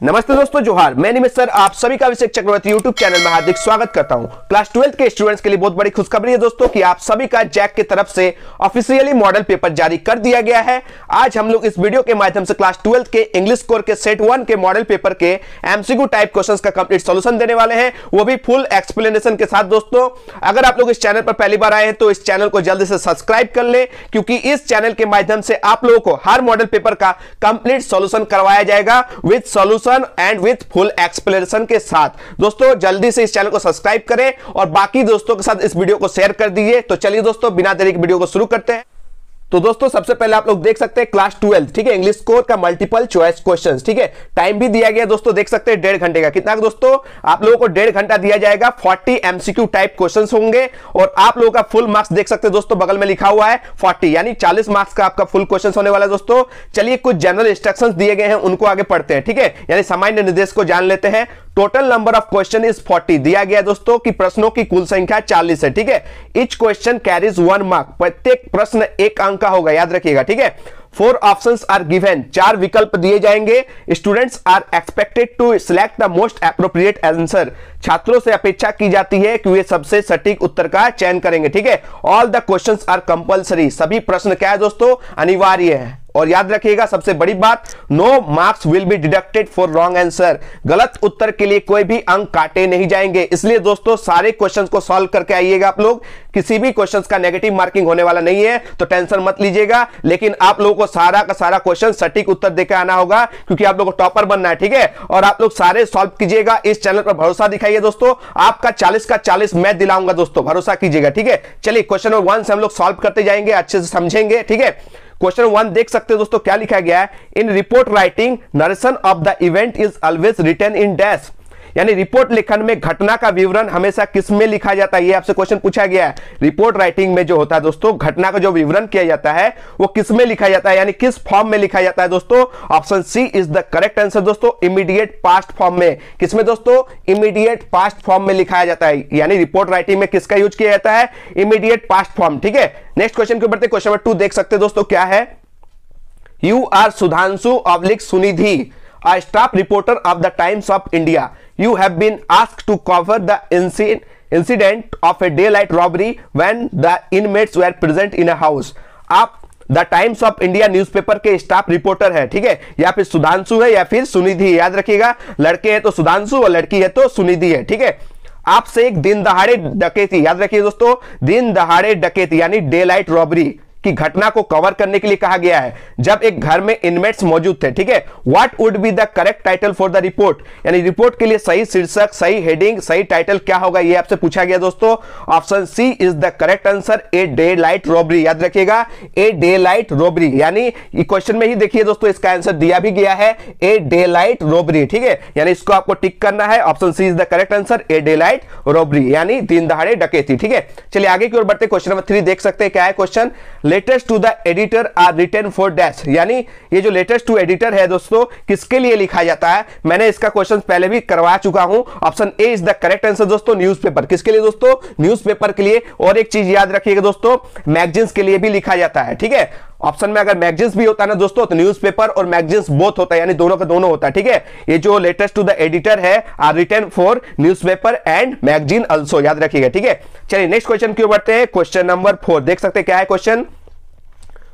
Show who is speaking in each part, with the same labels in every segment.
Speaker 1: नमस्ते दोस्तों, जोहार। मैं निमित सर आप सभी का अभिषेक चक्रवर्ती यूट्यूब चैनल में हार्दिक स्वागत करता हूं। क्लास 12 के स्टूडेंट्स के लिए बहुत बड़ी खुशखबरी है दोस्तों कि आप सभी का जैक की तरफ से ऑफिशियली मॉडल पेपर जारी कर दिया गया है। आज हम लोग इस वीडियो के माध्यम से क्लास 12 के इंग्लिश कोर के सेट 1 के मॉडल पेपर के एमसीक्यू टाइप क्वेश्चंस का कंप्लीट सॉल्यूशन देने वाले हैं, वो भी फुल एक्सप्लेनेशन के साथ। दोस्तों, अगर आप लोग इस चैनल पर पहली बार आए हैं तो इस चैनल को जल्दी से सब्सक्राइब कर ले, क्योंकि इस चैनल के माध्यम से आप लोगों को हर मॉडल पेपर का कंप्लीट सॉल्यूशन करवाया जाएगा with solution and with full explanation के साथ। दोस्तों, जल्दी से इस चैनल को सब्सक्राइब करें और बाकी दोस्तों के साथ इस वीडियो को शेयर कर दीजिए। तो चलिए दोस्तों, बिना देरी के वीडियो को शुरू करते हैं। तो दोस्तों, सबसे पहले आप लोग देख सकते हैं क्लास 12, ठीक है, इंग्लिश कोर का मल्टीपल चॉइस क्वेश्चंस, ठीक है। टाइम भी दिया गया दोस्तों, देख सकते हैं 1.5 घंटे का। कितना दोस्तों? आप लोगों को 1.5 घंटा दिया जाएगा। 40 एमसीक्यू टाइप क्वेश्चंस होंगे और आप लोगों का फुल मार्क्स देख सकते हैं दोस्तों, बगल में लिखा हुआ है 40, यानी 40 मार्क्स का आपका फुल क्वेश्चन होने वाला है दोस्तों। चलिए, कुछ जनरल इंस्ट्रक्शंस दिए गए हैं, उनको आगे पढ़ते हैं, ठीक है, यानी सामान्य निर्देश को जान लेते हैं। Total number of question is 40 दिया गया दोस्तों कि प्रश्नों की कुल संख्या 40 है, ठीक है। ईच क्वेश्चन कैरीज 1 मार्क, प्रत्येक प्रश्न 1 अंक का होगा, याद रखिएगा, ठीक है। 4 ऑप्शंस आर गिवन, 4 विकल्प दिए जाएंगे। Students are expected to select the most appropriate answer, छात्रों से अपेक्षा की जाती है कि वे सबसे सटीक उत्तर का चयन करेंगे, ठीक है। All the questions are compulsory, सभी प्रश्न क्या है दोस्तों? अनिवार्य है। और याद रखिएगा सबसे बड़ी बात, no marks will be deducted for wrong answer, गलत उत्तर के लिए कोई भी अंक काटे नहीं जाएंगे। इसलिए दोस्तों, सारे क्वेश्चंस को सॉल्व करके आइएगा आप लोग, किसी भी क्वेश्चंस का नेगेटिव मार्किंग होने वाला नहीं है, तो टेंशन मत लीजिएगा। लेकिन आप लोगों को सारा का सारा क्वेश्चन सटीक उत्तर देकर आना होगा, क्योंकि आप लोगों को टॉपर बनना है, ठीक है। और आप लोग सारे सॉल्व कीजिएगा, इस चैनल पर भरोसा दिखाइए दोस्तों, आपका 40 का 40 मैं दिलाऊंगा दोस्तों, भरोसा कीजिएगा, ठीक है। चलिए, क्वेश्चन नंबर 1 से हम लोग सॉल्व करते जाएंगे, अच्छे से समझेंगे, ठीक है। क्वेश्चन 1 देख सकते हो दोस्तों, क्या लिखा गया है? In report writing narration of the event is always written in dash, यानी रिपोर्ट लेखन में घटना का विवरण हमेशा किस में लिखा जाता है? ये आपसे क्वेश्चन पूछा गया है। रिपोर्ट राइटिंग में जो होता है दोस्तों, घटना का जो विवरण किया जाता है वो किस में लिखा जाता है, यानी किस फॉर्म में लिखा जाता है दोस्तों? Option C is the correct answer दोस्तों, इमीडिएट पास्ट फॉर्म में। किसमें दोस्तों? इमीडिएट पास्ट फॉर्म में लिखाया जाता है, यानी रिपोर्ट राइटिंग में किसका यूज किया जाता है? इमीडिएट पास्ट फॉर्म, ठीक है। नेक्स्ट क्वेश्चन के ऊपर क्वेश्चन नंबर 2 देख सकते हैं दोस्तों, क्या है? You are Sudhanshu / Sunidhi, a staff reporter of the Times of India. You have been asked to cover the incident of a daylight robbery when the inmates were present in a house. आप the times of India newspaper के staff reporter है, ठीक है। या फिर सुधांशु है या फिर सुनिधि, याद रखिएगा, लड़के हैं तो सुधांशु और लड़की है तो सुनिधि है, ठीक है। आपसे एक दिन दहाड़े डकैती, याद रखिए दोस्तों, दिन दहाड़े डकैती यानी डे लाइट रॉबरी की घटना को कवर करने के लिए कहा गया है, जब एक घर में इनमेट्स मौजूद थे, ठीक है। What would be the correct title for the report, यानी रिपोर्ट के लिए सही शीर्षक, सही हेडिंग, सही टाइटल क्या होगा, ये आपसे पूछा गया दोस्तों। Option C is the correct answer, a daylight robbery, याद रखिएगा, ए डे लाइट रॉबरी, यानी क्वेश्चन में ही देखिए दोस्तों, इसका आंसर दिया भी गया है, ए डे लाइट रॉबरी, ठीक है। यानी इसको आपको टिक करना है, option C is the correct answer, a daylight robbery, यानी दिन दहाड़े डकैती, ठीक है। चलिए आगे की ओर बढ़ते, क्वेश्चन नंबर 3 देख सकते हैं, क्या है question? Letters to the editor are written for dash, यानी ये जो लेटेस्ट टू एडिटर है दोस्तों, किसके लिए लिखा जाता है? मैंने इसका क्वेश्चन पहले भी करवा चुका हूं। Option A is the correct answer दोस्तों, न्यूज़पेपर। किसके लिए दोस्तों? न्यूज़पेपर के लिए। और एक चीज याद रखिएगा दोस्तों, मैगजीन्स के लिए भी लिखा जाता है, ठीक है। ऑप्शन में अगर मैगजीन्स भी होता है ना दोस्तों, तो न्यूज़पेपर और मैगजीन्स बोथ होता है, यानी दोनों का दोनों होता है, ठीक है। ये जो लेटेस्ट टू द एडिटर है are written for newspaper and magazine also, याद रखिएगा, ठीक है। चलिए नेक्स्ट क्वेश्चन की ओर बढ़ते हैं। क्वेश्चन नंबर 4 देख सकते हैं, क्या है question?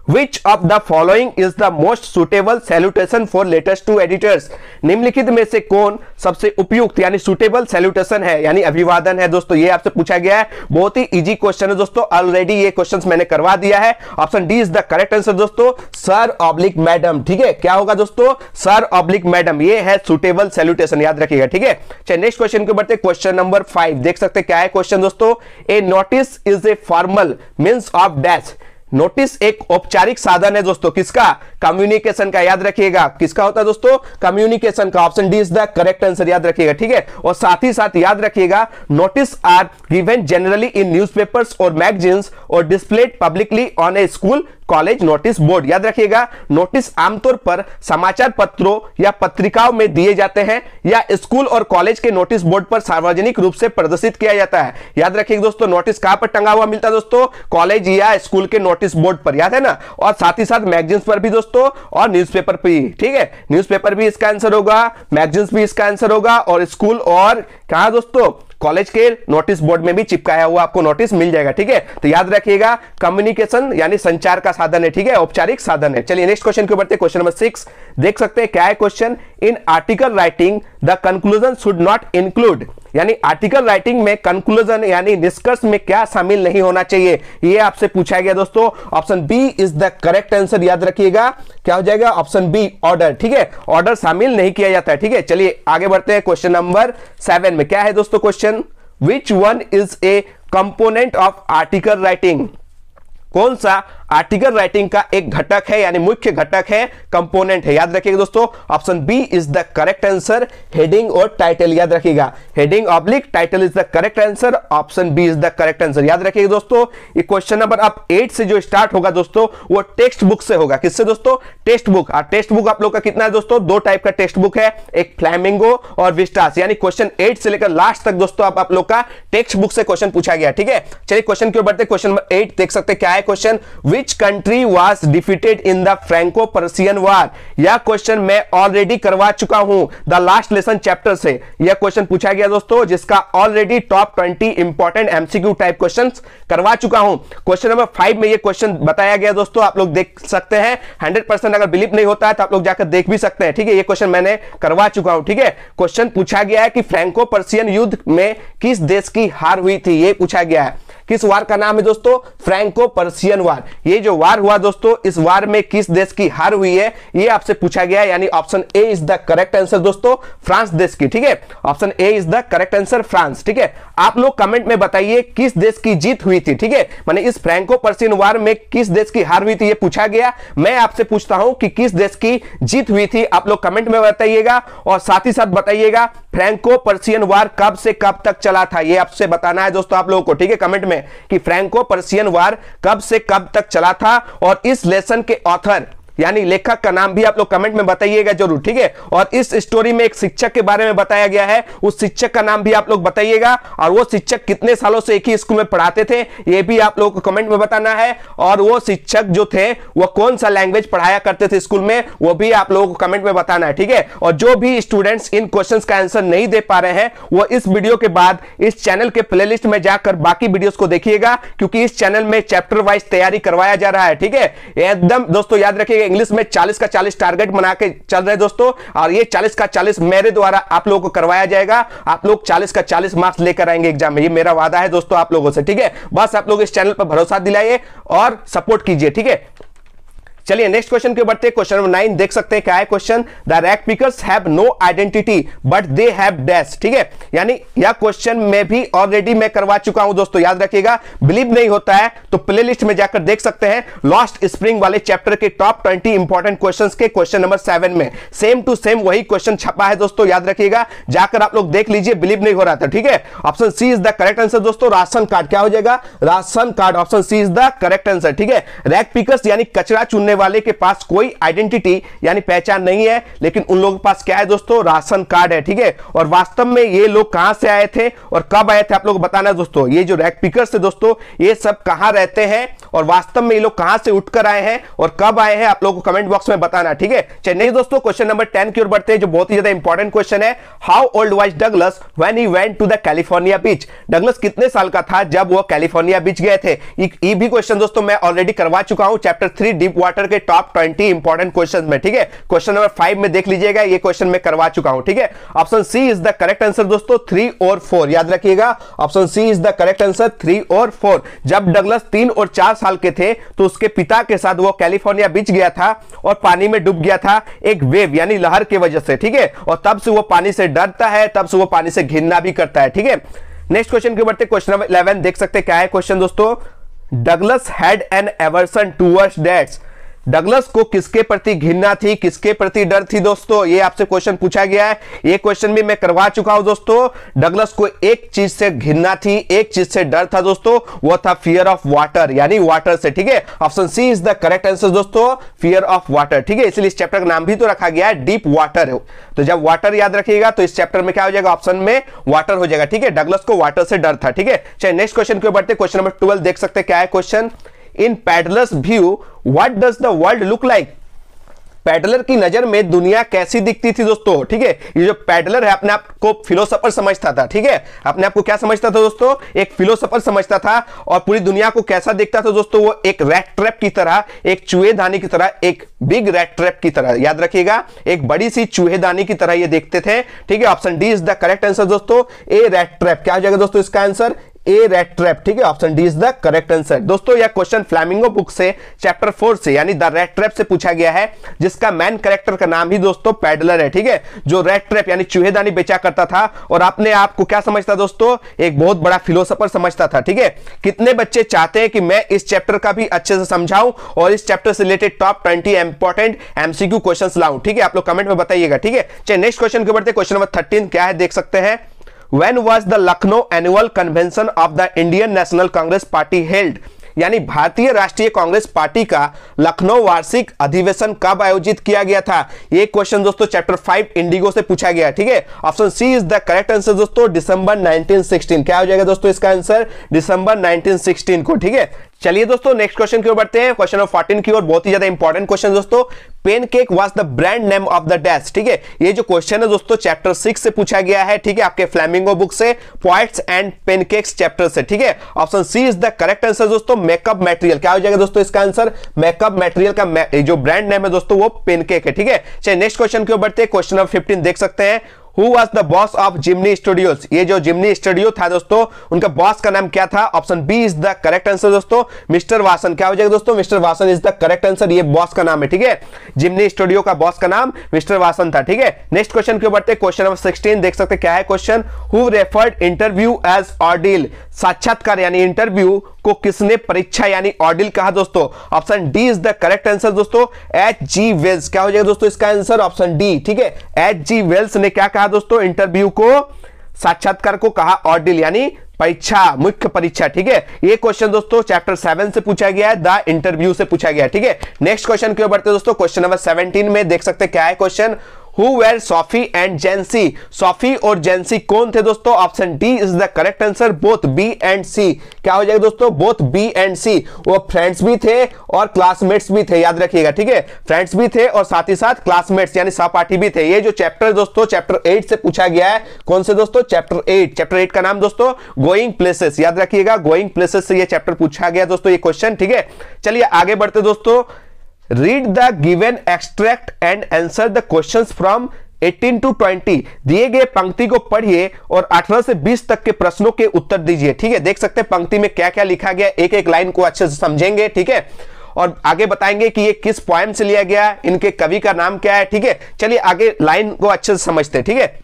Speaker 1: Which of the following is the most suitable salutation for latest to editors? निम्नलिखित में से कौन सबसे उपयुक्त यानी सुटेबल सैल्यूटेशन है, यानी अभिवादन है दोस्तों? ये आपसे पूछा गया है, बहुत ही इजी क्वेश्चन है दोस्तों, ऑलरेडी ये क्वेश्चंस मैंने करवा दिया है। Option D is the correct answer दोस्तों, सर ऑब्लिक मैडम, ठीक है। क्या होगा दोस्तों? सर ऑब्लिक मैडम, ये है सुटेबल सैल्यूटेशन, याद रखिएगा, ठीक है। चलिए नेक्स्ट क्वेश्चन के बढ़ते, क्वेश्चन नंबर 5 देख सकते हैं, क्या है क्वेश्चन दोस्तों? A notice is a formal means of dash, notice एक औपचारिक साधन है दोस्तों, किसका? कम्युनिकेशन का, याद रखिएगा, किसका होता है दोस्तों? कम्युनिकेशन का। Option D is the correct answer, याद रखिएगा, ठीक है। और साथ ही साथ याद रखिएगा, notice are given generally in newspapers और मैगजीन्स और displayed publicly on a school college notice board. याद रखिएगा, नोटिस आमतौर पर समाचार पत्रों या पत्रिकाओं में दिए जाते हैं या स्कूल और कॉलेज के नोटिस बोर्ड पर सार्वजनिक रूप से प्रदर्शित किया जाता है। याद रखिएगा दोस्तों, नोटिस कहां पर टंगा हुआ मिलता है दोस्तों? कॉलेज या स्कूल के नोटिस बोर्ड पर, याद है ना। और साथ ही साथ मैगजीन्स पर भी दोस्तों, और न्यूज़पेपर पर भी। ठीक है, न्यूज़पेपर भी इसका आंसर होगा, मैगजीन्स भी इसका आंसर होगा, और स्कूल और कहां दोस्तों? कॉलेज के नोटिस बोर्ड में भी चिपकाया हुआ आपको नोटिस मिल जाएगा। ठीक है, तो याद रखिएगा कम्युनिकेशन यानी संचार का साधन है। ठीक है, औपचारिक साधन है। चलिए नेक्स्ट क्वेश्चन के बढ़ते। क्वेश्चन नंबर 6 देख सकते हैं, क्या है question? In article writing the conclusion should not include, यानी आर्टिकल राइटिंग में कंक्लूजन यानी निष्कर्ष में क्या शामिल नहीं होना चाहिए, ये आपसे पूछा गया दोस्तों। Option B is the correct answer. याद रखिएगा क्या हो जाएगा? Option B order. ठीक है, ऑर्डर शामिल नहीं किया जाता है। ठीक है, चलिए आगे बढ़ते हैं। क्वेश्चन नंबर 7 में क्या है दोस्तों question? Which one is a component of article writing? कौन सा आर्टिकल राइटिंग का एक घटक है यानी मुख्य घटक है, कंपोनेंट है? याद रखिएगा दोस्तों, option B is the correct answer. Heading और टाइटल, याद रखिएगा, heading oblique title is the correct answer. Option B is the correct answer. याद रखिएगा दोस्तों, ये क्वेश्चन नंबर अब 8 से जो स्टार्ट होगा दोस्तों, वो टेक्स्ट बुक से होगा। किससे दोस्तों? Text book. और टेक्स्ट बुक आप लोग का कितना है दोस्तों? 2 टाइप का टेक्स्ट बुक है, एक फ्लैमिंगो और विस्टास। यानी क्वेश्चन 8 से लेकर लास्ट तक दोस्तों आप लोग का टेक्स्ट बुक से क्वेश्चन पूछा गया। ठीक है, चलिए क्वेश्चन की ओर बढ़ते। क्वेश्चन नंबर 8 देख सकते हैं, क्या है question? Which country was defeated in the Franco-Prussian War? यह क्वेश्चन मैं ऑलरेडी करवा चुका हूं द लास्ट लेसन चैप्टर से। यह क्वेश्चन पूछा गया दोस्तों, जिसका already top 20 important MCQ type questions करवा चुका हूं। क्वेश्चन नंबर 5 में यह क्वेश्चन बताया गया दोस्तों, आप लोग देख सकते हैं। 100% अगर बिलीव नहीं होता है तो आप लोग जाकर देख भी सकते हैं। ठीक है, यह क्वेश्चन मैंने करवा चुका हूं। ठीक है, क्वेश्चन पूछा गया है कि फ्रैंको पर्सियन युद्ध में किस देश की हार हुई थी, यह पूछा गया है। किस वार का नाम है दोस्तों? फ्रैंको पर्सियन वार। ये जो वार हुआ दोस्तों, इस वार में किस देश की हार हुई है, ये आपसे पूछा गया है। यानी option A is the correct answer दोस्तों, फ्रांस देश की। ठीक है, option A is the correct answer, France. ठीक है, आप लोग कमेंट में बताइए किस देश की जीत हुई थी। ठीक है, माने इस फ्रैंको पर्सियन वार में किस देश की हार हुई थी, ये पूछा गया। मैं आपसे पूछता हूं कि किस देश की जीत हुई थी, आप लोग कमेंट में बताइएगा। और साथ ही साथ बताइएगा फ्रैंको पर्सियन वार कब से कब तक चला था, ये आपसे बताना है दोस्तों आप लोगों को। ठीक है, कमेंट में कि फ्रैंको पर्सियन वार कब से कब तक चला था, और इस लेसन के ऑथर यानी लेखक का नाम भी आप लोग कमेंट में बताइएगा जरूर। ठीक है, और इस स्टोरी में एक शिक्षक के बारे में बताया गया है, उस शिक्षक का नाम भी आप लोग बताइएगा। और वो शिक्षक कितने सालों से एक ही स्कूल में पढ़ाते थे, ये भी आप लोगों को कमेंट में बताना है। और वो शिक्षक जो थे वो कौन सा लैंग्वेज पढ़ाया करते थे स्कूल में, वो भी आप लोगों को कमेंट में बताना है। ठीक है, और जो भी स्टूडेंट्स इन क्वेश्चन का आंसर नहीं दे पा रहे हैं, वो इस वीडियो के बाद इस चैनल के प्लेलिस्ट में जाकर बाकी वीडियोस को देखिएगा, क्योंकि इस चैनल में चैप्टर वाइज तैयारी करवाया जा रहा है। ठीक है, एकदम दोस्तों याद रखिएगा, इंग्लिश में 40 का 40 टारगेट बना के चल रहे दोस्तों, और ये 40 का 40 मेरे द्वारा आप लोगों को करवाया जाएगा। आप लोग 40 का 40 मार्क्स लेकर आएंगे एग्जाम में, ये मेरा वादा है दोस्तों आप लोगों से। ठीक है, बस आप लोग इस चैनल पर भरोसा दिलाइए और सपोर्ट कीजिए। ठीक है, चलिए नेक्स्ट क्वेश्चन के बढ़ते। क्वेश्चन नंबर 9 देख सकते हैं, क्या है question? The rag pickers have no identity but they have dash. ठीक है, यानी यह क्वेश्चन में भी ऑलरेडी मैं करवा चुका हूं दोस्तों, याद रखिएगा। बिलीव नहीं होता है तो प्लेलिस्ट में जाकर देख सकते हैं, लॉस्ट स्प्रिंग वाले चैप्टर के टॉप 20 इंपॉर्टेंट क्वेश्चंस के क्वेश्चन नंबर 7 में सेम टू सेम वही क्वेश्चन छपा है दोस्तों, याद रखिएगा। जाकर आप लोग देख लीजिए, बिलीव नहीं हो रहा था। ठीक है, option C is the correct answer दोस्तों। राशन कार्ड क्या हो जाएगा? Ration card. Option C is the correct answer. ठीक है, रैक पिकर्स यानी कचरा चुनने वाले के पास कोई आइडेंटिटी यानी पहचान नहीं है, लेकिन उन लोगों के पास क्या है दोस्तों? राशन कार्ड है। ठीक है, और वास्तव में ये लोग कहां से आए थे और कब आए थे, आप लोग बताना दोस्तों। ये जो रैक पिकर्स थे दोस्तों, ये सब कहां रहते हैं और वास्तव में ये लोग कहां से उठकर आए हैं और कब आए हैं, आप लोगों को कमेंट बॉक्स में बताना। ठीक है, चलिए दोस्तों क्वेश्चन नंबर 10 की ओर बढ़ते हैं, जो बहुत ही ज्यादा इंपॉर्टेंट क्वेश्चन है। How old was Douglas when he went to the California beach? Douglas कितने साल का था जब वो कैलिफोर्निया बीच गए थे? ये भी क्वेश्चन दोस्तों मैं ऑलरेडी करवा चुका हूं चैप्टर 3 डीप वाटर के टॉप 20 इंपॉर्टेंट क्वेश्चन में। ठीक है, क्वेश्चन नंबर 5 में देख लीजिएगा, ये क्वेश्चन मैं करवा चुका हूं। ठीक है, option C is the correct answer दोस्तों, 3 और 4। याद रखिएगा, option C is the correct answer, 3 और 4। जब डगलस 3 और 4 साल के थे तो उसके पिता के साथ वो कैलिफोर्निया बीच गया था और पानी में डूब गया था एक वेव यानी लहर की वजह से। ठीक है, और तब से वो पानी से डरता है, तब से वो पानी से घिरना भी करता है। ठीक है, नेक्स्ट क्वेश्चन के बढ़ते। क्वेश्चन नंबर 11 देख सकते हैं, क्या है क्वेश्चन दोस्तों? Douglas had an aversion towards dates. Douglas को किसके प्रति घृणा थी, किसके प्रति डर थी दोस्तों, ये आपसे क्वेश्चन पूछा गया है। ये क्वेश्चन भी मैं करवा चुका हूं दोस्तों। डगलस को एक चीज से घृणा थी, एक चीज से डर था दोस्तों, वो था फियर ऑफ वाटर, यानी वाटर से। ठीक है, option C is the correct answer दोस्तों, फियर ऑफ वाटर। ठीक है, इसलिए इस चैप्टर का नाम भी तो रखा गया है डीप वाटर। तो जब वाटर याद रखिएगा तो इस चैप्टर में क्या हो जाएगा, ऑप्शन में वाटर हो जाएगा। ठीक है, डगलस को वाटर से डर था। ठीक है, चलिए नेक्स्ट क्वेश्चन की ओर बढ़ते हैं। क्वेश्चन नंबर 12 देख सकते हैं क्या है question. In peddlers view what does the world look like. Peddler की नजर में दुनिया कैसी दिखती थी दोस्तों। ठीक है, ये जो पैडलर है अपने आप को फिलोसोफर समझता था। ठीक है, अपने आप को क्या समझता था दोस्तों, एक फिलोसोफर समझता था। और पूरी दुनिया को कैसा दिखता था दोस्तों, वो एक रैट ट्रैप की तरह, एक चूहेदानी की तरह, एक बिग रैट ट्रैप की तरह। याद रखिएगा, एक बड़ी सी चूहेदानी की तरह ये देखते थे। ठीक है, option D is the correct answer दोस्तों, ए रैट ट्रैप। क्या हो जाएगा दोस्तों इसका आंसर, ए रैट ट्रैप। ठीक है, option D is the correct answer दोस्तों। यह क्वेश्चन फ्लैमिंगो बुक से चैप्टर 4 से यानी द रैट ट्रैप से पूछा गया है, जिसका मैन कैरेक्टर का नाम ही दोस्तों पैडलर है। ठीक है, जो रैट ट्रैप यानी चूहेदानी बेचा करता था और अपने आप को क्या समझता दोस्तों, एक बहुत बड़ा फिलोसोफर समझता था। ठीक है, कितने बच्चे चाहते हैं कि मैं इस चैप्टर का भी अच्छे से समझाऊं और इस चैप्टर से related top 20 important MCQ questions लाऊं। ठीक है, आप लोग कमेंट में बताइएगा। ठीक है, चलिए नेक्स्ट क्वेश्चन के बढ़ते हैं। क्वेश्चन नंबर 13 क्या है देख सकते हैं। When was the Lucknow annual convention of the Indian National Congress Party held? यानी भारतीय राष्ट्रीय कांग्रेस पार्टी का लखनऊ वार्षिक अधिवेशन कब आयोजित किया गया था। ये क्वेश्चन दोस्तों चैप्टर 5 इंडिगो से पूछा गया। ठीक है, option C is the correct answer दोस्तों, दिसंबर 1916। क्या हो जाएगा दोस्तों इसका आंसर, दिसंबर 1916 को। ठीक है, चलिए दोस्तों नेक्स्ट क्वेश्चन की ओर बढ़ते हैं। क्वेश्चन नंबर 14 की ओर, बहुत ही ज्यादा इंपॉर्टेंट क्वेश्चन दोस्तों। Pancake was the brand name of the dash. ठीक है, ये जो क्वेश्चन है दोस्तों चैप्टर 6 से पूछा गया है। ठीक है, आपके फ्लैमिंगो बुक से, पोएट्स एंड पेनकेक्स चैप्टर से। ठीक है, option C is the correct answer दोस्तों, मेकअप मटेरियल। क्या हो जाएगा दोस्तों इसका आंसर, मेकअप मटेरियल का जो ब्रांड नेम है दोस्तों वो पेनकेक है। ठीक है, चलिए नेक्स्ट क्वेश्चन की ओर बढ़ते हैं। क्वेश्चन नंबर 15 देख सकते हैं। Who was the boss of Jimny studios. ये जो जिमनी स्टूडियो था दोस्तों, उनका बॉस का नाम क्या था। Option B is the correct answer दोस्तों, मिस्टर वासन। क्या हो जाएगा दोस्तों, mister Vasan is the correct answer. ये बॉस का नाम है। ठीक है, जिमनी स्टूडियो का बॉस का नाम मिस्टर वासन था। ठीक है, नेक्स्ट क्वेश्चन के बढ़ते हैं। क्वेश्चन नंबर 16 देख सकते हैं क्या है question. Who referred interview as ordeal. साक्षात्कार यानी इंटरव्यू को किसने परीक्षा यानी ऑर्डिल कहा दोस्तों। Option D is the correct answer दोस्तों, H.G. वेल्स। क्या हो जाएगा दोस्तों इसका आंसर, ऑप्शन डी। ठीक है, H.G. वेल्स ने क्या कहा दोस्तों, इंटरव्यू को, साक्षात्कार को कहा ऑर्डिल यानी परीक्षा, मुख्य परीक्षा। ठीक है, ये क्वेश्चन दोस्तों चैप्टर 7 से पूछा गया है, द इंटरव्यू से पूछा गया है। ठीक है, नेक्स्ट क्वेश्चन की ओर बढ़ते हैं दोस्तों। क्वेश्चन नंबर 17 में देख सकते हैं क्या है question. Who were Sophie and Jansie. Sophie और जेंसी कौन थे दोस्तों। Option D is the correct answer, both B and C. क्या हो जाएगा दोस्तों, बोथ बी एंड सी। वो फ्रेंड्स भी थे और क्लासमेट्स भी थे, याद रखिएगा। ठीक है, फ्रेंड्स भी थे और साथ ही साथ क्लासमेट्स यानी सहपाठी भी थे। ये जो चैप्टर दोस्तों चैप्टर 8 से पूछा गया है। कौन से दोस्तों, चैप्टर 8। चैप्टर 8 का नाम दोस्तों गोइंग प्लेसेस। याद रखिएगा, गोइंग प्लेसेस से ये चैप्टर पूछा गया दोस्तों ये क्वेश्चन। ठीक है, चलिए आगे बढ़ते दोस्तों। Read the given extract and answer the questions from 18 to 20। दिए गए पंक्ति को पढ़िए और 18 से 20 तक के प्रश्नों के उत्तर दीजिए। ठीक है, देख सकते हैं पंक्ति में क्या क्या लिखा गया, एक एक लाइन को अच्छे से समझेंगे। ठीक है, और आगे बताएंगे कि ये किस पोएम से लिया गया, इनके कवि का नाम क्या है। ठीक है, चलिए आगे लाइन को अच्छे से समझते हैं। ठीक है,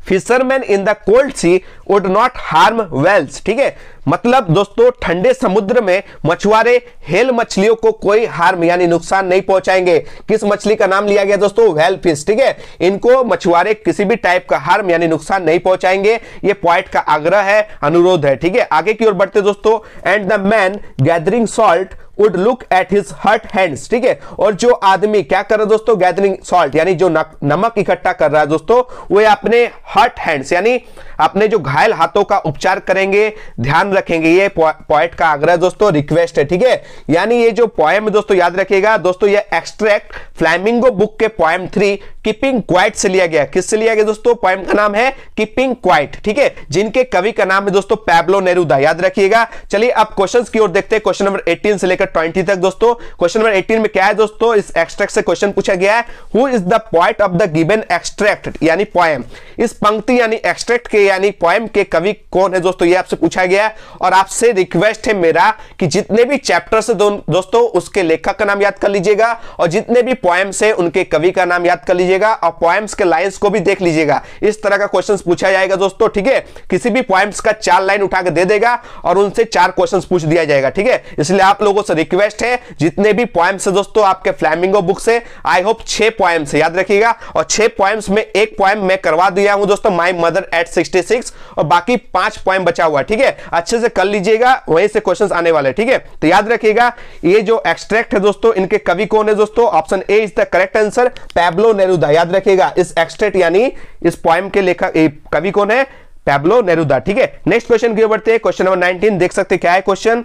Speaker 1: fisherman in the cold sea would not harm whales. ठीक है, मतलब दोस्तों ठंडे समुद्र में मछुआरे हेल मछलियों को कोई हार्म यानी नुकसान नहीं पहुंचाएंगे। किस मछली का नाम लिया गया दोस्तों, व्हेल फिश। ठीक है, इनको मछुआरे किसी भी टाइप का हार्म यानी नुकसान नहीं पहुंचाएंगे। ये पॉइंट का आग्रह है, अनुरोध है। ठीक है, आगे की ओर बढ़ते दोस्तों। And the man gathering salt would look at his hurt hands। ठीक है, और जो आदमी क्या कर रहा है दोस्तों, गैदरिंग सॉल्ट यानी जो नमक इकट्ठा कर रहा है दोस्तों, वो अपने हर्ट हैंड्स यानी अपने जो घायल हाथों का उपचार करेंगे, ध्यान रखेंगे। ये पॉइंट का आग्रह दोस्तों, रिक्वेस्ट है। ठीक है, यानी ये जो पोएम दोस्तों याद रखिएगा दोस्तों, ये एक्सट्रैक्ट फ्लैमिंगो बुक के पोएम 3 कीपिंग क्वाइट से लिया गया। किससे लिया गया दोस्तों, पोएम का नाम है कीपिंग क्वाइट। ठीक है, जिनके कवि का नाम है दोस्तों पैब्लो नेरुदा, याद रखिएगा। चलिए अब क्वेश्चंस की ओर देखते हैं। क्वेश्चन नंबर 18 से लेकर 20 तक दोस्तों। क्वेश्चन नंबर 18 में क्या है दोस्तों, इस एक्सट्रैक्ट से क्वेश्चन पूछा गया है। Who is the poet of the given extract यानी पोएम। इस पंक्ति यानी एक्सट्रैक्ट के यानी पोएम के कवि कौन है दोस्तों, ये आपसे पूछा गया है। और आपसे रिक्वेस्ट है मेरा कि जितने भी चैप्टर से दोस्तों उसके लेखक का नाम याद कर लीजिएगा और जितने भी पोएम्स है उनके कवि का नाम याद कर लीजिएगा और पोएम्स के लाइंस को भी देख लीजिएगा। इस तरह का क्वेश्चंस पूछा जाएगा दोस्तों। ठीक है, किसी भी पोएम्स का 4 लाइन उठा के दे देगा और उनसे 4 क्वेश्चंस पूछ दिया जाएगा। ठीक है, इसलिए आप लोगों से रिक्वेस्ट है जितने भी पोएम्स है दोस्तों आपके फ्लैमिंगो बुक से, आई होप 6 पोएम्स है, याद रखिएगा, और 6 पोएम्स में एक पोएम मैं करवा दिया हूं दोस्तों, माय मदर एट 66, और बाकी 5 पोएम बचा हुआ है, ठीक है, अच्छे से कर लीजिएगा, वहीं से क्वेश्चंस आने वाले, ठीक है। तो याद रखिएगा ये जो एक्सट्रैक्ट है दोस्तों, इनके कवि कौन है दोस्तों, option A is the correct answer, Pablo Neruda. याद रखिएगा इस एक्सट्रैक्ट यानी इस पोएम के लेखक कवि कौन है, पैब्लो नेरुदा, ठीक है। नेक्स्ट क्वेश्चन की ओर बढ़ते हैं, क्वेश्चन नंबर 19 देख सकते हैं क्या है question,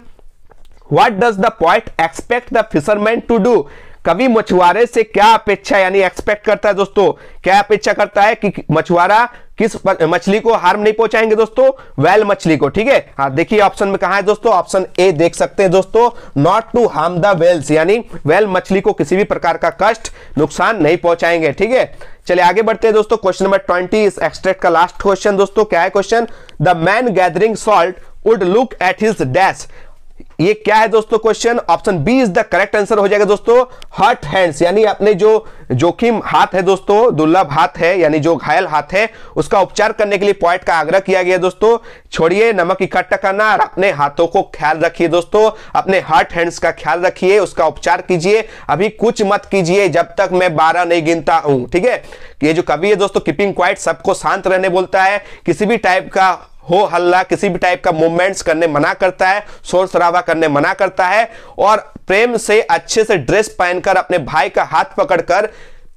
Speaker 1: what does the poet expect the fisherman to do, कवि मछुआरे से क्या अपेक्षा यानी एक्सपेक्ट करता है दोस्तों, क्या अपेक्षा करता है कि मछुआरा किस मछली को हार्म नहीं पहुंचाएंगे दोस्तों, वेल मछली को, ठीक है। हाँ देखिए ऑप्शन में कहा है दोस्तों, ऑप्शन ए देख सकते हैं दोस्तों, not to harm the whales, यानी वेल मछली को किसी भी प्रकार का कष्ट नुकसान नहीं पहुंचाएंगे, ठीक है। चलिए आगे बढ़ते हैं दोस्तों, क्वेश्चन नंबर 20 इस एक्सट्रैक्ट का लास्ट क्वेश्चन दोस्तों, क्या है question, the man gathering salt would look at his dash, ये क्या है दोस्तों question, option B is the correct answer हो जाएगा दोस्तों, हर्ट हैंड्स, यानी अपने जो जोखिम हाथ है दोस्तों, दुर्लभ हाथ है यानी जो घायल हाथ है, उसका उपचार करने के लिए पोएट का आग्रह किया गया दोस्तों, छोड़िए नमक इकट्ठा करना और अपने हाथों को ख्याल रखिए दोस्तों, अपने हर्ट हैंड्स का ख्याल रखिए, उसका उपचार कीजिए, अभी कुछ मत कीजिए जब तक मैं 12 नहीं गिनता हूं, ठीक है। ये जो कवि है दोस्तों कीपिंग क्वाइट, सबको शांत रहने बोलता है, किसी भी टाइप का हो हल्ला, किसी भी टाइप का मूवमेंट्स करने मना करता है, शोर शराबा करने मना करता है, और प्रेम से अच्छे से ड्रेस पहनकर अपने भाई का हाथ पकड़कर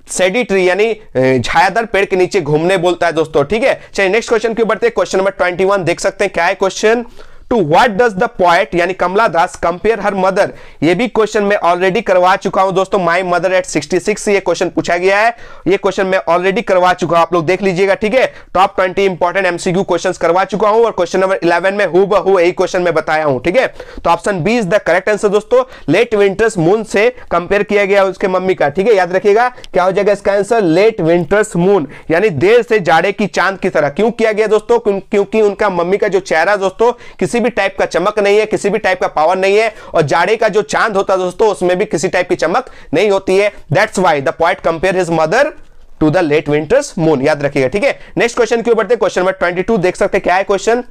Speaker 1: सेडी ट्री यानी छायादार पेड़ के नीचे घूमने बोलता है दोस्तों, ठीक है। चलिए नेक्स्ट क्वेश्चन की बढ़ते हैं, क्वेश्चन नंबर 21 देख सकते हैं क्या है question, to what does the poet यानी कमला दास कंपेयर हर मदर, ये भी क्वेश्चन मैं ऑलरेडी करवा चुका हूं दोस्तों, माय मदर एट 66 ये क्वेश्चन पूछा गया है, ये क्वेश्चन मैं ऑलरेडी करवा चुका हूं, आप लोग देख लीजिएगा, ठीक है। टॉप 20 इंपॉर्टेंट एमसीक्यू क्वेश्चंस करवा चुका हूं, और क्वेश्चन नंबर 11 में हूबहू यही क्वेश्चन मैं बताया हूं, ठीक है। तो option B is the correct answer दोस्तों, लेट विंटर्स मून से कंपेयर किया गया उसके मम्मी का, ठीक है। याद रखिएगा क्या हो जाएगा इसका आंसर, लेट विंटर्स मून, यानी देर से जाड़े की चांद की तरह, क्यों किया गया दोस्तों, क्योंकि उनका मम्मी का जो चेहरा दोस्तों किसी भी टाइप का चमक नहीं है, किसी भी टाइप का पावर नहीं है, और जाड़े का जो चांद होता है दोस्तों उसमें भी किसी टाइप की चमक नहीं होती है, that's why the poet compare his mother to the late winter's moon, याद रखिएगा, ठीक है। नेक्स्ट क्वेश्चन की ओर बढ़ते हैं, क्वेश्चन नंबर 22 देख सकते हैं क्या है question,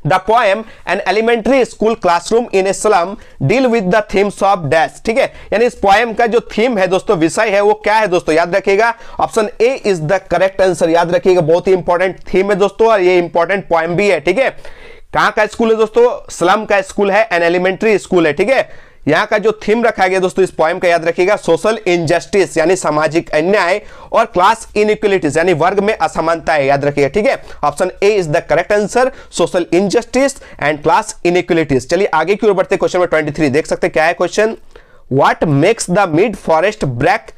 Speaker 1: the poem an elementary school classroom in a slum deal with the themes of dash, ठीक है, यानी इस पोएम का जो थीम है दोस्तों, विषय है, वो क्या है दोस्तों, याद रखिएगा, option A is the correct answer, याद रखिएगा बहुत ही इंपॉर्टेंट थीम है दोस्तों, और ये इंपॉर्टेंट पोएम भी है, ठीक है। कहां का स्कूल है दोस्तों, स्लम का स्कूल है, एन एलिमेंट्री स्कूल है, ठीक है। यहां का जो थीम रखा गया दोस्तों इस पोएम का, याद रखिएगा, सोशल इनजस्टिस यानी सामाजिक अन्याय, और क्लास इनइक्वालिटीज यानी वर्ग में असमानता है, याद रखिएगा, ठीक है। Option A is the correct answer, social injustice and class inequalities. चलिए आगे की ओर बढ़ते हैं, क्वेश्चन नंबर 23 देख सकते हैं क्या है question, what makes the mid forest black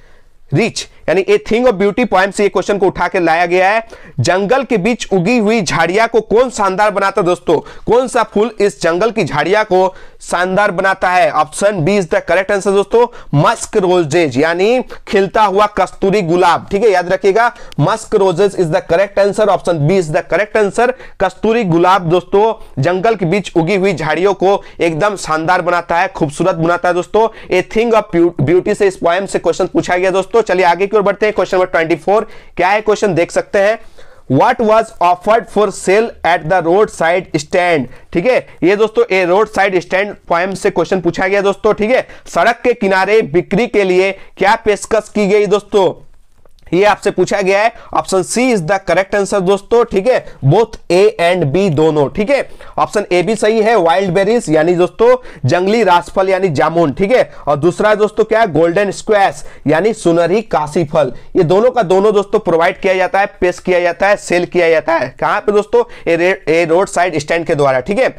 Speaker 1: rich, यानी a thing of beauty poem से ये क्वेश्चन को उठा के लाया गया है, जंगल के बीच उगी हुई झाड़ियां को कौन शानदार बनाता है दोस्तों, कौन सा फूल इस जंगल की झाड़ियां को शानदार बनाता है, option B is the correct answer दोस्तों, मस्क रोजेज यानी खिलता हुआ कस्तूरी गुलाब, ठीक है, याद रखिएगा, musk roses is the correct answer, option B is the correct answer, कस्तूरी गुलाब दोस्तों जंगल के बीच उगी हुई झाड़ियों को एकदम शानदार बनाता है, खूबसूरत बनाता है दोस्तों, ए थिंग ऑफ ब्यूटी से इस पोएम से क्वेश्चन पूछा गया दोस्तों। चलिए आगे की ओर बढ़ते हैं, क्वेश्चन नंबर 24 क्या है क्वेश्चन देख सकते हैं, What was offered for sale at the roadside stand, ठीक है, ये दोस्तों ए रोड साइड स्टैंड पोएम से क्वेश्चन पूछा गया दोस्तों, ठीक है। सड़क के किनारे बिक्री के लिए क्या पेशकश की गई दोस्तों, ये आपसे पूछा गया है, option C is the correct answer दोस्तों, ठीक है, बोथ ए एंड बी दोनों, ठीक है। ऑप्शन ए भी सही है, वाइल्ड बेरीज यानी दोस्तों जंगली रासफल यानी जामुन, ठीक है, और दूसरा दोस्तों क्या है, गोल्डन स्क्वैश यानी सुनहरी काशी फल, ये दोनों का दोनों दोस्तों प्रोवाइड किया जाता है, पेश किया जाता है, सेल किया जाता है, कहां पे दोस्तों, ए रोड साइड स्टैंड के द्वारा, ठीक है।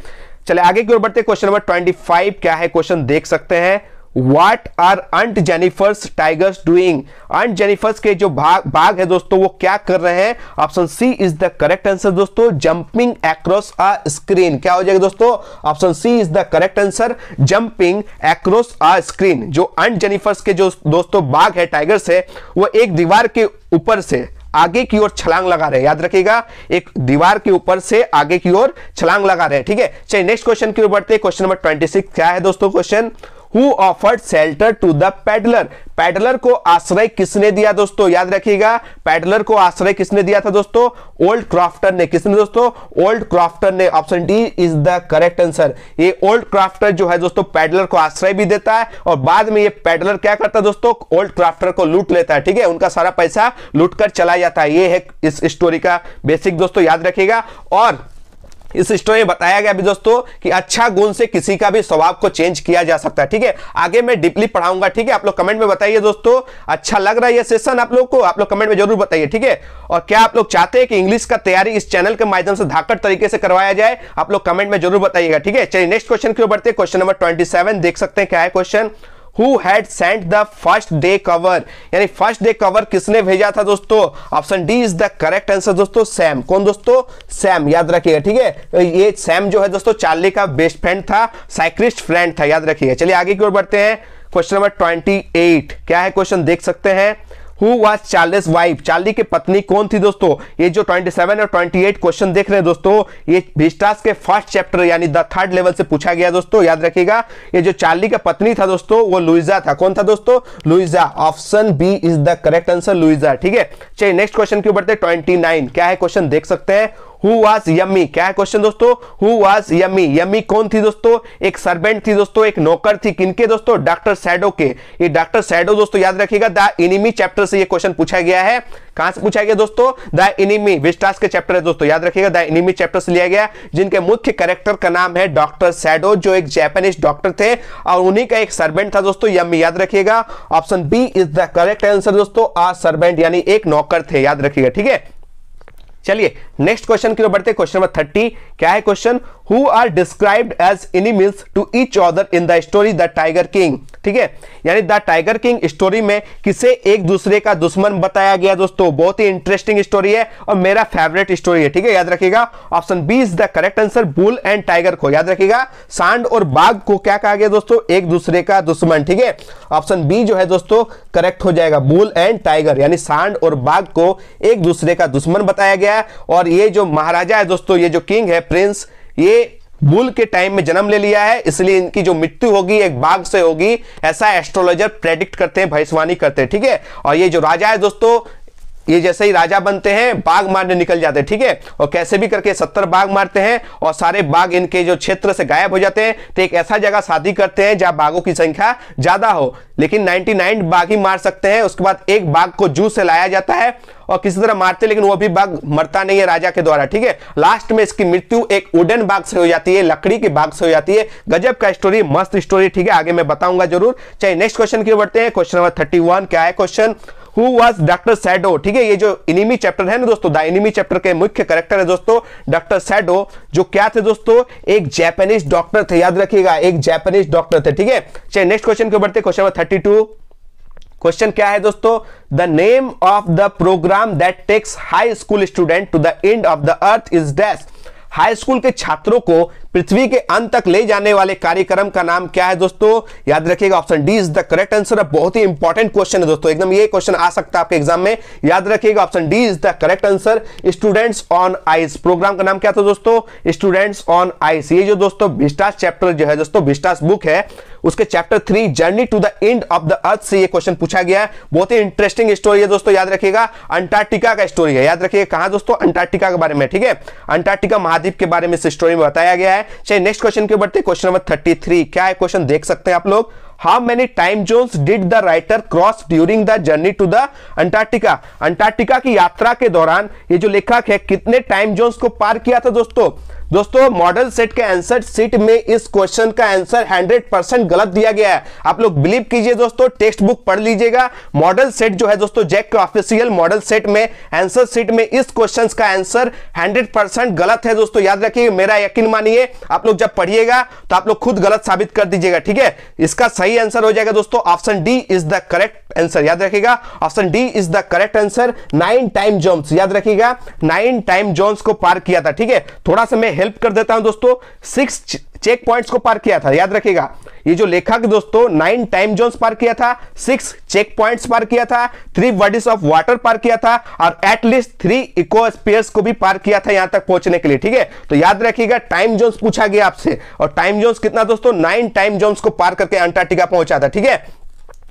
Speaker 1: चले आगे की ओर बढ़ते, क्वेश्चन नंबर 25 क्या है क्वेश्चन देख सकते हैं, What are Aunt Jennifer's tigers doing? Aunt Jennifer's के जो बाघ है दोस्तों वो क्या कर रहे हैं, option C is the correct answer दोस्तों, जंपिंग अक्रॉस अ स्क्रीन, क्या हो जाएगा दोस्तों, option C is the correct answer, jumping across a screen. जो ऑन्ट जेनिफर्स के जो दोस्तों बाघ है, टाइगर्स है, वो एक दीवार के ऊपर से आगे की ओर छलांग लगा रहे हैं, याद रखिएगा, एक दीवार के ऊपर से आगे की ओर छलांग लगा रहे हैं, ठीक है। चलिए नेक्स्ट क्वेश्चन की ओर बढ़ते हैं, क्वेश्चन नंबर 26 क्या है दोस्तों question, who offered shelter to the peddler, peddler को आश्रय किसने दिया दोस्तों, याद रखिएगा पैडलर को आश्रय किसने दिया था दोस्तों, ओल्ड क्रॉफ्टर ने। किसने दोस्तों, ओल्ड क्रॉफ्टर ने। Option D is the correct answer. ये ओल्ड क्रॉफ्टर जो है दोस्तों पैडलर को आश्रय भी देता है और बाद में ये पैडलर क्या करता है दोस्तों, ओल्ड क्रॉफ्टर को लूट लेता है, ठीक है, उनका सारा पैसा लूट कर चला जाता है। ये है इस स्टोरी का बेसिक दोस्तों, याद रखिएगा। और इस स्टोरी में बताया गया भी दोस्तों कि अच्छा गुण से किसी का भी स्वभाव को चेंज किया जा सकता है, ठीक है। आगे मैं डीपली पढ़ाऊंगा, ठीक है। आप लोग कमेंट में बताइए दोस्तों, अच्छा लग रहा है ये सेशन आप लोग को, आप लोग कमेंट में जरूर बताइए, ठीक है। और क्या आप लोग चाहते हैं कि इंग्लिश का तैयारी इस चैनल के माध्यम से धाकड़ तरीके से करवाया जाए, आप लोग कमेंट में जरूर बताइएगा, ठीक है। चलिए नेक्स्ट क्वेश्चन की ओर बढ़ते हैं। क्वेश्चन नंबर 27 देख सकते हैं क्या है question. Who had sent the first day cover, यानी फर्स्ट डे कवर किसने भेजा था दोस्तों, option D is the correct answer दोस्तों, सैम। कौन दोस्तों, सैम, याद रखिएगा, ठीक है। ये सैम जो है दोस्तों चार्ली का बेस्ट फ्रेंड था, साइक्लिस्ट फ्रेंड था, याद रखिएगा। चलिए आगे की ओर बढ़ते हैं। क्वेश्चन नंबर 28 क्या है क्वेश्चन देख सकते हैं। Who was Charles wife, Charlie की पत्नी कौन थी दोस्तों। ये जो 27 और 28 क्वेश्चन देख रहे हैं दोस्तों, ये विस्टास के फर्स्ट चैप्टर यानी द थर्ड लेवल से पूछा गया दोस्तों, याद रखिएगा। ये जो चार्ली का पत्नी था दोस्तों वो लुइजा था। कौन था दोस्तों, Louisa. Option B is the correct answer, Louisa, ठीक है। चलिए नेक्स्ट क्वेश्चन के ऊपर 29 क्या है क्वेश्चन देख सकते हैं। Who was यम्मी, क्या है क्वेश्चन दोस्तों, Who was यम्मी, यम्मी कौन थी दोस्तों, एक सर्वेंट थी दोस्तों, एक नौकर थी, किनके दोस्तों, डॉक्टर सैडो के। ये डॉक्टर सैडो दोस्तों याद रखिएगा द एनिमी चैप्टर से ये क्वेश्चन पूछा गया है। कहां से पूछा गया दोस्तों, द एनिमी, विस्टास के चैप्टर है दोस्तों, याद रखिएगा द एनिमी चैप्टर से लिया गया, जिनके मुख्य कैरेक्टर का नाम है डॉक्टर सैडो, जो एक जापानीज डॉक्टर थे और उन्हीं का एक सर्वेंट था दोस्तों यम्मी, याद रखिएगा। Option B is the correct answer दोस्तों, आ सर्वेंट यानी एक नौकर थे, याद रखिएगा, ठीक है। चलिए नेक्स्ट क्वेश्चन की ओर बढ़ते हैं। क्वेश्चन नंबर 30 क्या है question. Who are described as enemies to each other in the story the tiger king, ठीक है, यानी द टाइगर किंग स्टोरी में किसे एक दूसरे का दुश्मन बताया गया दोस्तों। बहुत ही इंटरेस्टिंग स्टोरी है और मेरा फेवरेट स्टोरी है, ठीक है, याद रखिएगा। Option B is the correct answer, bull and tiger को, याद रखिएगा। सांड और बाघ को क्या कहा गया दोस्तों, एक दूसरे का दुश्मन, ठीक है। ऑप्शन बी जो है दोस्तों करेक्ट हो जाएगा, बुल एंड टाइगर, यानी सांड और बाघ को एक दूसरे का दुश्मन बताया गया है। और ये जो महाराजा है दोस्तों, ये जो किंग है, प्रिंस, ये बुल के टाइम में जन्म ले लिया है, इसलिए इनकी जो मृत्यु होगी एक बाघ से होगी, ऐसा एस्ट्रोलॉजर प्रेडिक्ट करते हैं, भविष्यवाणी करते हैं, ठीक है। और ये जो राजा है दोस्तों, ये जैसे ही राजा बनते हैं बाघ मारने निकल जाते हैं, ठीक है, और कैसे भी करके 70 बाघ मारते हैं और सारे बाघ इनके जो क्षेत्र से गायब हो जाते हैं। तो एक ऐसा जगह शादी करते हैं जहां बाघों की संख्या ज्यादा हो, लेकिन 99 बाघ ही मार सकते हैं। उसके बाद एक बाघ को जू से लाया जाता है और किसी तरह मारते, लेकिन वो भी बाघ मरता नहीं है राजा के द्वारा, ठीक है। लास्ट में इसकी मृत्यु एक वुडन बाघ से हो जाती है, लकड़ी के बाघ से हो जाती है। गजब का स्टोरी, मस्त स्टोरी, ठीक है, आगे मैं बताऊंगा जरूर। चलिए नेक्स्ट क्वेश्चन की ओर बढ़ते हैं। क्वेश्चन नंबर 31 क्या है question. Who was doctor shadow, ठीक है, ये जो एनिमी चैप्टर है ना दोस्तों, द एनिमी चैप्टर के मुख्य कैरेक्टर है दोस्तों डॉक्टर सैडो, जो क्या थे दोस्तों, एक जापानीज डॉक्टर थे, याद रखिएगा, एक जापानीज डॉक्टर थे, ठीक है। चलिए नेक्स्ट क्वेश्चन के बढ़ते हैं। क्वेश्चन नंबर 32 क्वेश्चन क्या है दोस्तों। The name of the programme that takes high school student to the end of the earth is dash, high school के छात्रों को पृथ्वी के अंत तक ले जाने वाले कार्यक्रम का नाम क्या है दोस्तों, याद रखिएगा। Option D is the correct answer. बहुत ही इंपॉर्टेंट क्वेश्चन है दोस्तों, एकदम ये क्वेश्चन आ सकता है आपके एग्जाम में, याद रखिएगा। Option D is the correct answer, students on ice. Programme का नाम क्या था दोस्तों, स्टूडेंट्स ऑन आइस। ये जो दोस्तों विस्टास चैप्टर जो है दोस्तों, विस्टास बुक है, उसके chapter 3 journey to the end of the earth से ये क्वेश्चन पूछा गया है। बहुत ही इंटरेस्टिंग स्टोरी है दोस्तों, याद रखिएगा। अंटार्कटिका का स्टोरी है, याद रखिएगा, कहां दोस्तों, अंटार्कटिका के बारे में, ठीक है, अंटार्कटिका महाद्वीप के बारे में इस स्टोरी में बताया गया है। चलिए नेक्स्ट क्वेश्चन के बढ़ते। क्वेश्चन नंबर 33 क्या है क्वेश्चन देख सकते हैं आप लोग। How many time zones did the writer cross during the journey to the Antarctica, Antarctica की यात्रा के दौरान ये जो लेखक है कितने टाइम जोन्स को पार किया था दोस्तों। दोस्तों मॉडल सेट के आंसर सीट में इस क्वेश्चन का आंसर 100% गलत दिया गया है। आप लोग बिलीव कीजिए दोस्तों, टेक्स्ट बुक पढ़ लीजिएगा। मॉडल सेट जो है दोस्तों, जैक के ऑफिशियल मॉडल सेट में आंसर सीट में इस क्वेश्चन का आंसर 100% गलत है दोस्तों, याद रखिए, मेरा यकीन मानिए। आप लोग जब पढ़िएगा तो आप लोग खुद गलत साबित कर दीजिएगा, ठीक है। इसका सही आंसर हो जाएगा दोस्तों option D is the correct answer, याद रखिएगा। Option D is the correct answer. 9 time zones, याद रखिएगा, 9 टाइम जोन्स को पार किया था, ठीक है। थोड़ा सा मैं हेल्प कर देता हूं दोस्तों, 6 चेक पॉइंट्स को पार किया था, याद रखिएगा। ये जो लेखक दोस्तों 9 टाइम जोन्स पार किया था, 6 चेक पॉइंट्स पार किया था, 3 बॉडीज ऑफ वाटर पार किया था और एटलीस्ट 3 इकोस्फीयर्स को भी पार किया था यहां तक पहुंचने के लिए। ठीक है, तो याद रखिएगा टाइम जोन्स पूछा गया आपसे, और टाइम जोन्स कितना दोस्तों 9 टाइम जोन्स को पार करके अंटार्कटिका पहुंचा था। ठीक है,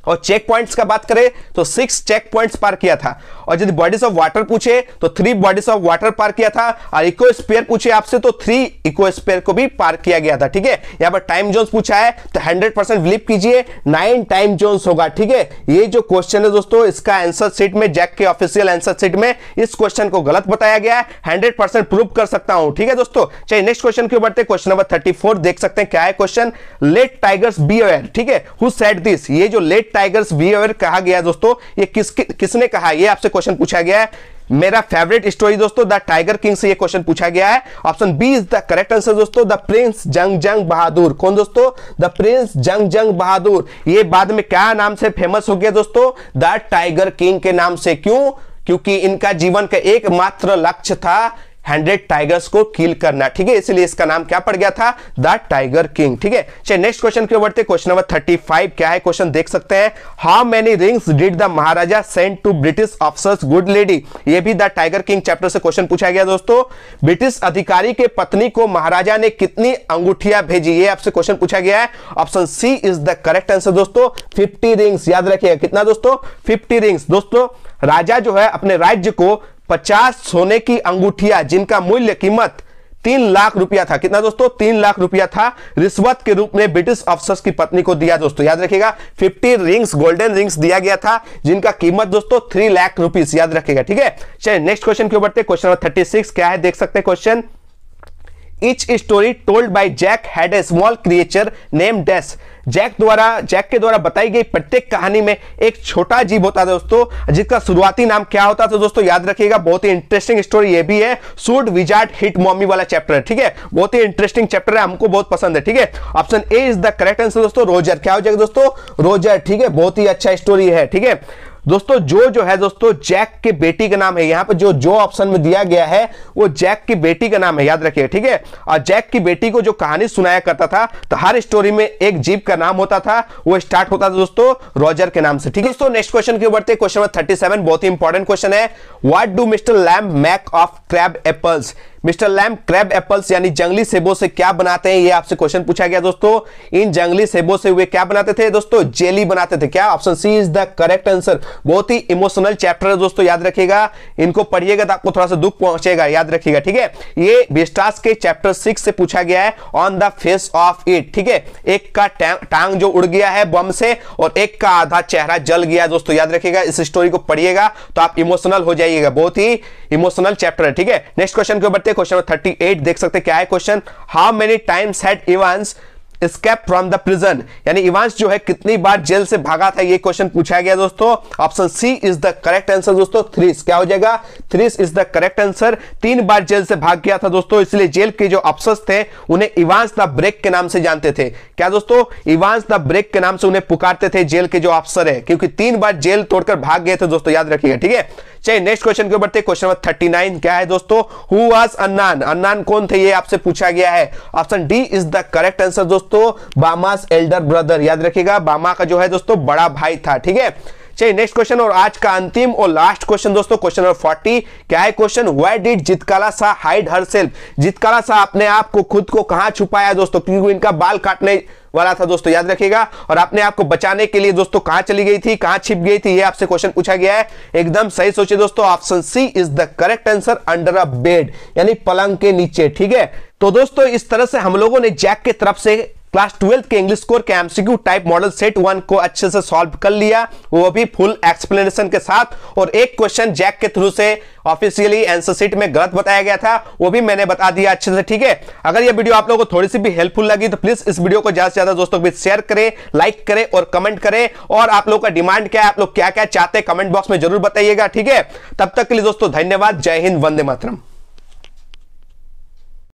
Speaker 1: और चेक पॉइंट्स का बात करें तो 6 चेक पॉइंट्स पार किया था, और यदि बॉडीज ऑफ वाटर पूछे तो 3 बॉडीज ऑफ वाटर पार किया था, और इकोस्फीयर पूछे आपसे तो 3 इकोस्फीयर को भी पार किया गया था। ठीक है, यहां पर टाइम जोन्स पूछा है तो 100% बिलीव कीजिए 9 टाइम जोन्स होगा। ठीक है, ये जो क्वेश्चन है दोस्तों इसका आंसर शीट में, जैक के ऑफिशियल आंसर शीट में इस क्वेश्चन को गलत बताया गया है, 100% प्रूव कर सकता हूं। ठीक है दोस्तों, चलिए नेक्स्ट क्वेश्चन की ओर बढ़ते हैं। क्वेश्चन नंबर 34 देख सकते हैं क्या है question, let tigers be aware. ठीक है, हु सेड दिस, ये जो लेट टाइगर्स बी अवेयर कहा गया दोस्तों, ये किसने कहा, ये आपसे क्वेश्चन पूछा गया है। मेरा फेवरेट स्टोरी दोस्तों द टाइगर किंग से ये क्वेश्चन पूछा गया है। Option B is the correct answer दोस्तों, द प्रिंस जंग बहादुर। कौन दोस्तों, द प्रिंस जंग बहादुर। ये बाद में क्या नाम से फेमस हो गया दोस्तों, द टाइगर किंग के नाम से। क्यों, क्योंकि इनका जीवन का एकमात्र लक्ष्य था 100 टाइगर्स को किल करना। ठीक है, इसलिए इसका नाम क्या पड़ गया था, द टाइगर किंग। ठीक है, चलिए नेक्स्ट क्वेश्चन की ओर बढ़ते हैं। क्वेश्चन नंबर 35 क्या है क्वेश्चन देख सकते हैं, how many rings did the maharaja send to British officers good lady. ये भी द टाइगर किंग चैप्टर से क्वेश्चन पूछा गया दोस्तों, ब्रिटिश अधिकारी के पत्नी को महाराजा ने कितनी अंगूठियां भेजी, ये आपसे क्वेश्चन पूछा गया है। Option C is the correct answer दोस्तों, 50 रिंग्स। याद रखिएगा कितना दोस्तों, 50 रिंग्स। दोस्तों राजा जो है अपने राज्य को 50 सोने की अंगूठियां जिनका मूल्य कीमत 3 लाख रुपया था, कितना दोस्तों, 3 लाख रुपया था, रिश्वत के रूप में ब्रिटिश अफसर्स की पत्नी को दिया। दोस्तों याद रखिएगा 50 रिंग्स, गोल्डन रिंग्स दिया गया था जिनका कीमत दोस्तों 3 लाख रुपीस। याद रखिएगा। ठीक है, चलिए नेक्स्ट क्वेश्चन की ओर बढ़ते हैं। क्वेश्चन नंबर 36 क्या है देख सकते हैं question, Each story told by Jack had a small creature named Dash. Jack के द्वारा बताई गई प्रत्येक कहानी में एक छोटा जीव होता था दोस्तों, जिसका शुरुआती नाम क्या होता था दोस्तों, याद रखिएगा। बहुत ही इंटरेस्टिंग स्टोरी ये भी है, शुड विजार्ड हिट मॉमी वाला चैप्टर है। ठीक है, बहुत ही इंटरेस्टिंग चैप्टर है, हमको बहुत पसंद है। ठीक है, option A is the correct answer दोस्तों, रोजर। क्या हो जाएगा दोस्तों, रोजर। ठीक है, बहुत ही अच्छा स्टोरी है। ठीक है दोस्तों, जो है दोस्तों जैक के बेटी का नाम है, यहां पर जो ऑप्शन में दिया गया है वो जैक की बेटी का नाम है। याद रखिए। ठीक है, और जैक की बेटी को जो कहानी सुनाया करता था तो हर स्टोरी में एक जीव का नाम होता था, वो स्टार्ट होता था दोस्तों रॉजर के नाम से। ठीक है दोस्तों, नेक्स्ट क्वेश्चन की ओर बढ़ते हैं। क्वेश्चन नंबर 37 बहुत ही इंपॉर्टेंट क्वेश्चन है, what do mister lamb make of crab apples. Mister lamb crab apples यानी जंगली सेबों से क्या बनाते हैं, ये आपसे क्वेश्चन पूछा गया दोस्तों। इन जंगली सेबों से वे क्या बनाते थे दोस्तों, जेली बनाते थे। क्या, option C is the correct answer. बहुत ही इमोशनल चैप्टर है दोस्तों, याद रखिएगा, इनको पढ़िएगा तो आपको थोड़ा सा दुख पहुंचेगा। याद रखिएगा। ठीक है, ये विस्टास के चैप्टर 6 से पूछा गया है, on the face of it. ठीक है, एक का टांग जो उड़ गया है बम से और एक का आधा चेहरा जल गया दोस्तों। याद रखिएगा, इस स्टोरी को पढ़िएगा तो आप इमोशनल हो जाइएगा, बहुत ही इमोशनल चैप्टर है। ठीक है, नेक्स्ट क्वेश्चन के बढ़ते हैं। क्वेश्चन नंबर 38 देख सकते हैं क्या है question, how many times had Evans escape from the prison, यानी इवांस जो है कितनी बार जेल से भागा था, ये क्वेश्चन पूछा गया दोस्तों। Option C is the correct answer दोस्तों, 3 क्या हो जाएगा, 3 इज द करेक्ट आंसर। 3 बार जेल से भाग गया था दोस्तों, इसलिए जेल के जो अफसर्स थे उन्हें इवांस द ब्रेक के नाम से जानते थे। क्या दोस्तों, इवांस द ब्रेक के नाम से उन्हें पुकारते थे जेल के जो अफसर है, क्योंकि 3 बार जेल तोड़कर भाग गए थे दोस्तों। याद रखिएगा। ठीक है, चलिए नेक्स्ट क्वेश्चन के बढ़ते हैं। क्वेश्चन नंबर 39 क्या है दोस्तों, हु वाज अन्नान, अन्नान कौन थे, ये आपसे पूछा गया है। Option D is the correct answer दोस्तों, बामास एल्डर ब्रदर। याद रखिएगा, बामा का जो है दोस्तों बड़ा भाई था। ठीक है, चलिए नेक्स्ट क्वेश्चन और आज का अंतिम और लास्ट क्वेश्चन दोस्तों, क्वेश्चन नंबर 40 क्या है question, where did Jitkala Shah hide herself. Jitkala Shah अपने आप को, खुद को कहां छुपाया दोस्तों, क्योंकि इनका बाल काटने वाला था दोस्तों। याद रखिएगा, और अपने आप को बचाने के लिए दोस्तों कहां चली गई थी, कहां छिप गई थी, ये आपसे क्वेश्चन पूछा गया है। एकदम सही सोचिए दोस्तों, option C is the correct answer, under a bed, यानी पलंग के नीचे। ठीक है, तो दोस्तों इस तरह से हम लोगों ने जैक की तरफ से क्लास 12 के इंग्लिश कोर के एमसीक्यू टाइप मॉडल सेट 1 को अच्छे से सॉल्व कर लिया, वो भी फुल एक्सप्लेनेशन के साथ। और एक क्वेश्चन जैक के थ्रू से ऑफिशियली आंसर शीट में गलत बताया गया था, वो भी मैंने बता दिया अच्छे से। ठीक है, अगर ये वीडियो आप लोगों को थोड़ी सी भी हेल्पफुल लगी तो प्लीज इस वीडियो को ज्यादा से ज्यादा दोस्तों के बीच शेयर करें, लाइक करें और कमेंट करें। और आप लोगों का डिमांड क्या है, आप लोग क्या क्या चाहते हैं, कमेंट बॉक्स में जरूर बताइएगा। ठीक है, तब तक के लिए दोस्तों धन्यवाद, जय हिंद, वंदे मातरम।